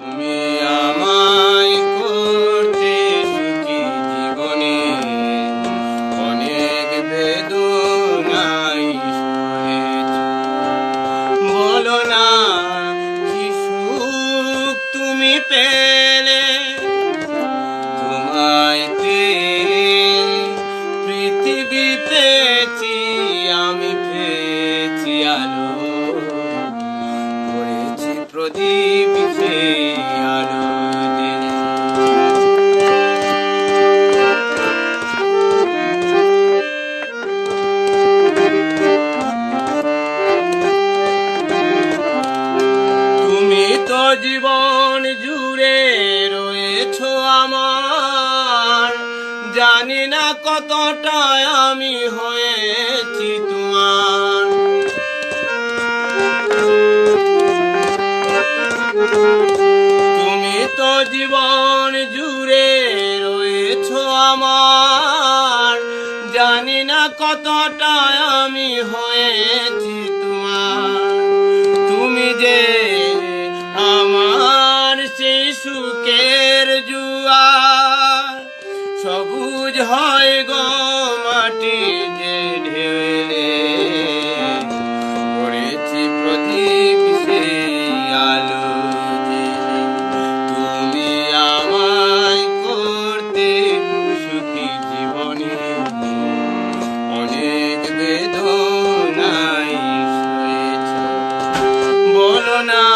তুমি আমায় করতে সুখী জীবনে অনেক বেদনাই সহেছ। বলো না কি সুখ তুমি পেলে, তোমায় পেয়ে পৃথিবী পেয়েছি আমি, পেয়েছি আলো, করেছি প্রদীপ সেই আলো জেলে। তুমি তো জীবন জুড়ে রয়েছো আমার, জানি না কতটা আমি হয়েছি তোমার। তুমি তো জীবন জুড়ে রয়েছো আমার, জানি না কতটা আমি হয়েছি তোমার। তুমি যে আমার সেই সুখের জুয়ার, সবুজ হয় গো মাটি যে ঢেলে, করেছি প্রদীপ সেই আলো জেলে। তুমি আমায় করতে সুখী জীবনে অনেক বেদনাই সয়েছ। বলো না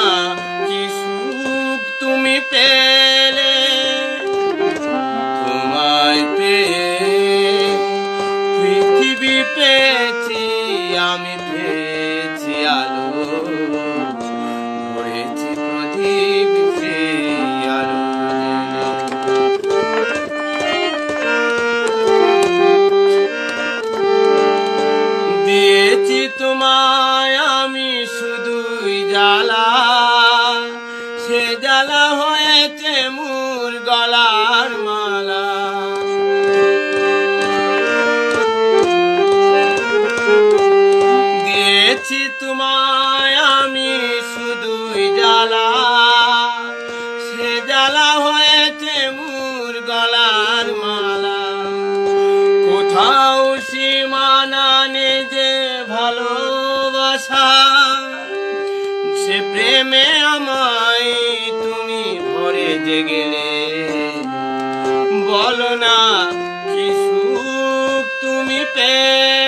কি সুখ তুমি পেলে, তোমায় পেয়ে পৃথিবী পেয়েছি আমি, পেয়েছি আলো, ধরেছি প্রদীপ সেই আলো জেলে। দিয়েছি তোমায় আমি শুধুই জ্বালা, সে জ্বালা হয়েছে মোর গলার মালা। দিয়েছি তোমায় আমি শুধুই জ্বালা, সে জ্বালা হয়েছে মোর গলার মালা। কোথাও সীমানা নেই যে ভালোবাসা, সে প্রেমে আমায় তুমি ভরে যে গেলে। বলো না কি সুখ তুমি পেলে,